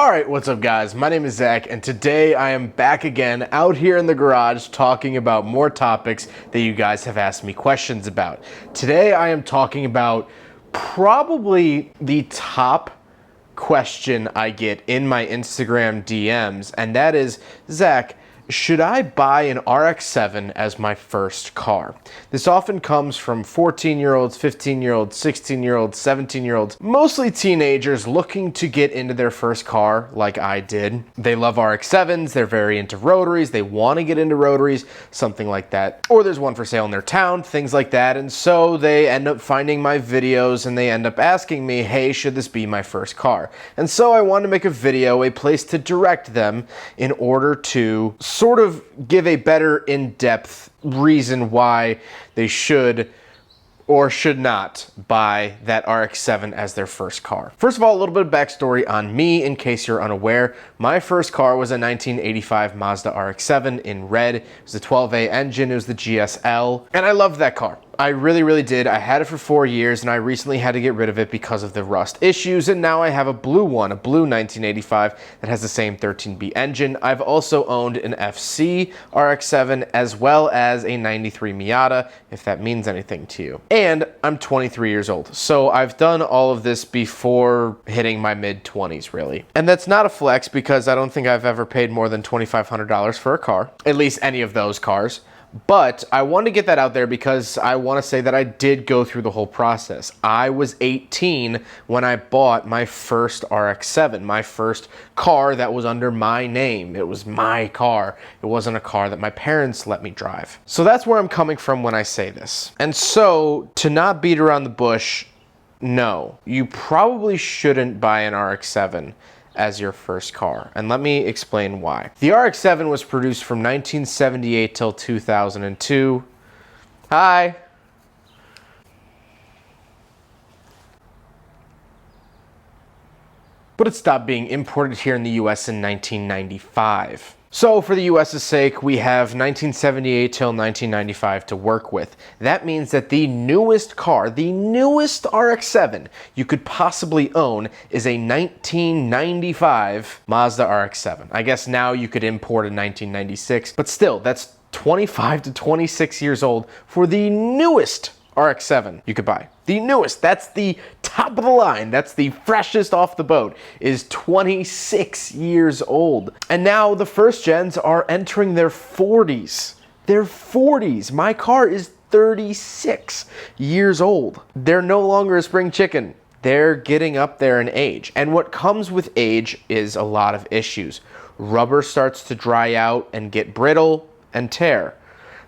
Alright, what's up guys? My name is Zach and today I am back again out here in the garage talking about more topics that you guys have asked me questions about. Today I am talking about probably the top question I get in my Instagram DMs, and that is, Zach, should I buy an Rx-7 as my first car? This often comes from 14-year-olds, 15-year-olds, 16-year-olds, 17-year-olds, mostly teenagers looking to get into their first car like I did. They love Rx-7s, they're very into rotaries, they want to get into rotaries, something like that. Or there's one for sale in their town, things like that. And so they end up finding my videos and they end up asking me, hey, should this be my first car? And so I wanted to make a video, a place to direct them in order to sort of give a better in-depth reason why they should or should not buy that Rx-7 as their first car. First of all, a little bit of backstory on me in case you're unaware. My first car was a 1985 Mazda Rx-7 in red. It was the 12A engine, it was the GSL, and I loved that car. I really did. I had it for 4 years and I recently had to get rid of it because of the rust issues, and now I have a blue one, a blue 1985 that has the same 13B engine. I've also owned an FC Rx-7 as well as a 93 Miata, if that means anything to you. And I'm 23 years old, so I've done all of this before hitting my mid-20s, really. And that's not a flex because I don't think I've ever paid more than $2,500 for a car, at least any of those cars. But I want to get that out there because I want to say that I did go through the whole process. I was 18 when I bought my first Rx-7, my first car that was under my name. It was my car. It wasn't a car that my parents let me drive. So that's where I'm coming from when I say this. And so to not beat around the bush, no, you probably shouldn't buy an Rx-7 as your first car, and let me explain why. The Rx-7 was produced from 1978 till 2002. Hi. But it stopped being imported here in the US in 1995. So for the US's sake, we have 1978 till 1995 to work with. That means that the newest car, the newest Rx-7 you could possibly own is a 1995 Mazda Rx-7. I guess now you could import a 1996, but still, that's 25 to 26 years old for the newest Rx-7 you could buy. The newest, that's the top of the line, that's the freshest off the boat, is 26 years old. And now the first gens are entering their 40s. Their 40s. My car is 36 years old. They're no longer a spring chicken. They're getting up there in age. And what comes with age is a lot of issues. Rubber starts to dry out and get brittle and tear.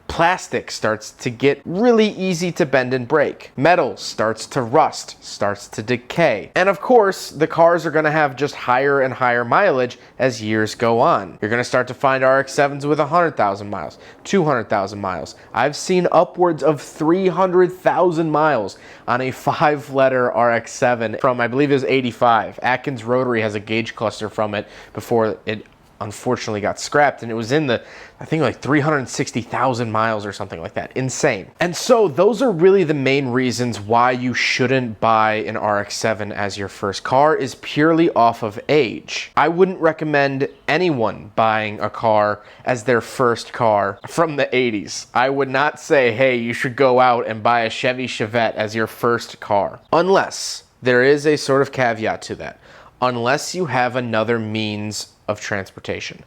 Plastic starts to get really easy to bend and break. Metal starts to rust, starts to decay. And of course, the cars are going to have just higher and higher mileage as years go on. You're going to start to find Rx-7s with 100,000 miles, 200,000 miles. I've seen upwards of 300,000 miles on a 5-letter Rx-7 from, I believe it was 85. Atkins Rotary has a gauge cluster from it before it unfortunately got scrapped, and it was in the, I think, like 360,000 miles or something like that. Insane. And so those are really the main reasons why you shouldn't buy an Rx-7 as your first car, is purely off of age. I wouldn't recommend anyone buying a car as their first car from the 80s. I would not say, hey, you should go out and buy a Chevy Chevette as your first car. Unless there is a sort of caveat to that. Unless you have another means of transportation.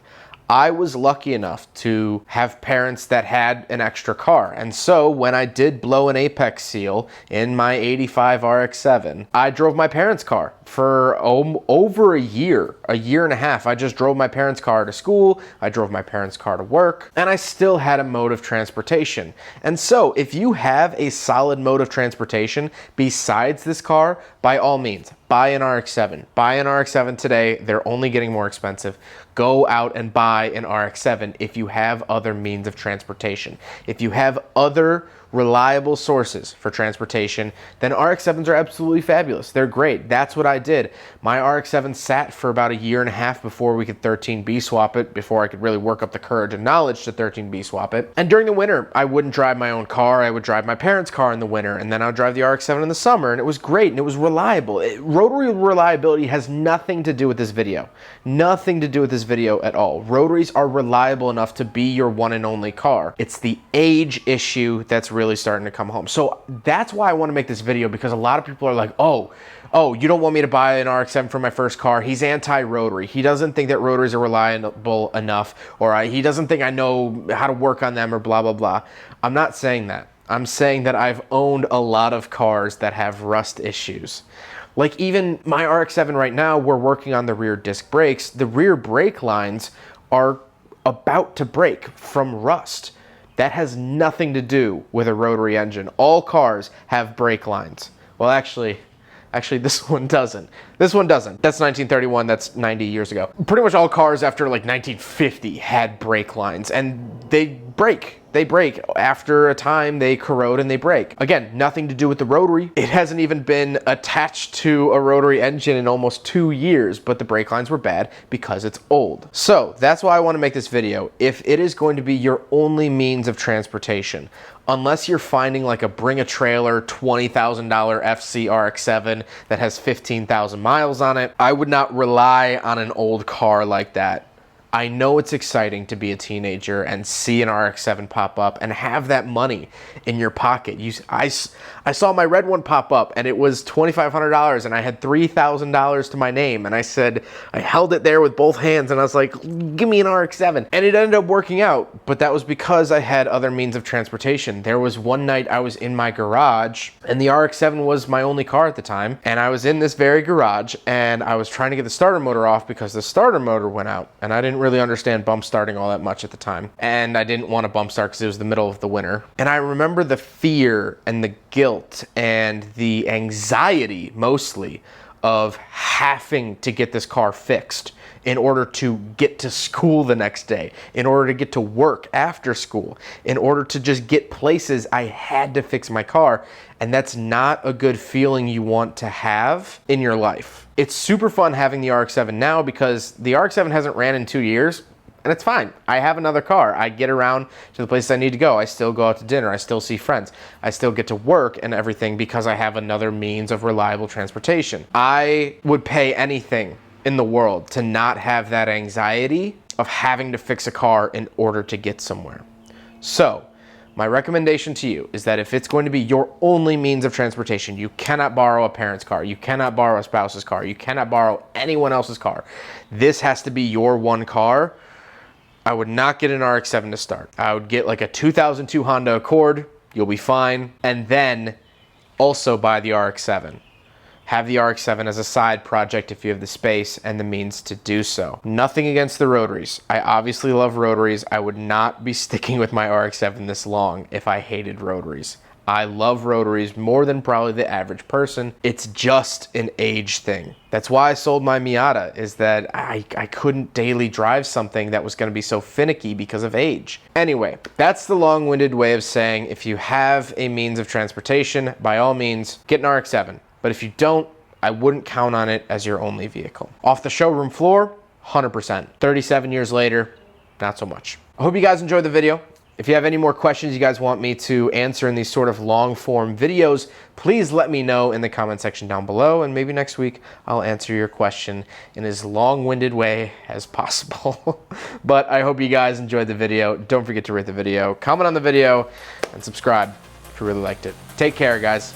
I was lucky enough to have parents that had an extra car, and so when I did blow an apex seal in my 85 Rx-7, I drove my parents' car for over a year and a half. I just drove my parents' car to school, I drove my parents' car to work, and I still had a mode of transportation. And so if you have a solid mode of transportation besides this car, by all means, buy an Rx-7. Buy an Rx-7 today. They're only getting more expensive. Go out and buy an Rx-7 if you have other means of transportation. If you have other reliable sources for transportation, then RX-7s are absolutely fabulous. They're great. That's what I did. My RX-7 sat for about a year and a half before we could 13B swap it, before I could really work up the courage and knowledge to 13B swap it. And during the winter, I wouldn't drive my own car. I would drive my parents' car in the winter, and then I would drive the RX-7 in the summer, and it was great, and it was reliable. Rotary reliability has nothing to do with this video. Nothing to do with this video at all. Rotaries are reliable enough to be your one and only car. It's the age issue that's really starting to come home. So that's why I want to make this video, because a lot of people are like, oh, you don't want me to buy an RX-7 for my first car. He's anti-rotary. He doesn't think that rotaries are reliable enough, or he doesn't think I know how to work on them, or blah, blah, blah. I'm not saying that. I'm saying that I've owned a lot of cars that have rust issues. Like even my RX-7 right now, we're working on the rear disc brakes. The rear brake lines are about to break from rust. That has nothing to do with a rotary engine. All cars have brake lines. Well, actually, this one doesn't. This one doesn't. That's 1931. That's 90 years ago. Pretty much all cars after like 1950 had brake lines, and they break. They break. After a time, they corrode and they break. Again, nothing to do with the rotary. It hasn't even been attached to a rotary engine in almost 2 years, but the brake lines were bad because it's old. So that's why I want to make this video. If it is going to be your only means of transportation, unless you're finding like a bring a trailer $20,000 FC RX-7 that has 15,000 miles on it, I would not rely on an old car like that. I know it's exciting to be a teenager and see an RX-7 pop up and have that money in your pocket. I saw my red one pop up and it was $2,500 and I had $3,000 to my name, and I held it there with both hands and I was like, give me an RX-7. And it ended up working out, but that was because I had other means of transportation. There was one night I was in my garage and the RX-7 was my only car at the time, and I was in this very garage and I was trying to get the starter motor off because the starter motor went out, and I didn't really understand bump starting all that much at the time, and I didn't want to bump start because it was the middle of the winter. And I remember the fear and the guilt and the anxiety mostly of having to get this car fixed in order to get to school the next day, in order to get to work after school, in order to just get places. I had to fix my car, and that's not a good feeling you want to have in your life. It's super fun having the RX-7 now because the RX-7 hasn't ran in 2 years, and it's fine. I have another car. I get around to the places I need to go. I still go out to dinner. I still see friends. I still get to work and everything because I have another means of reliable transportation. I would pay anything in the world to not have that anxiety of having to fix a car in order to get somewhere. So my recommendation to you is that if it's going to be your only means of transportation, you cannot borrow a parent's car, you cannot borrow a spouse's car, you cannot borrow anyone else's car. This has to be your one car. I would not get an RX-7 to start. I would get like a 2002 Honda Accord. You'll be fine. And then also buy the RX-7. Have the RX-7 as a side project if you have the space and the means to do so. Nothing against the rotaries. I obviously love rotaries. I would not be sticking with my RX-7 this long if I hated rotaries. I love rotaries more than probably the average person. It's just an age thing. That's why I sold my Miata, is that I couldn't daily drive something that was going to be so finicky because of age. Anyway, that's the long-winded way of saying if you have a means of transportation, by all means, get an RX-7. But if you don't, I wouldn't count on it as your only vehicle. Off the showroom floor, 100%. 37 years later, not so much. I hope you guys enjoyed the video. If you have any more questions you guys want me to answer in these sort of long form videos, please let me know in the comment section down below, and maybe next week I'll answer your question in as long-winded way as possible. But I hope you guys enjoyed the video. Don't forget to rate the video, comment on the video, and subscribe if you really liked it. Take care, guys.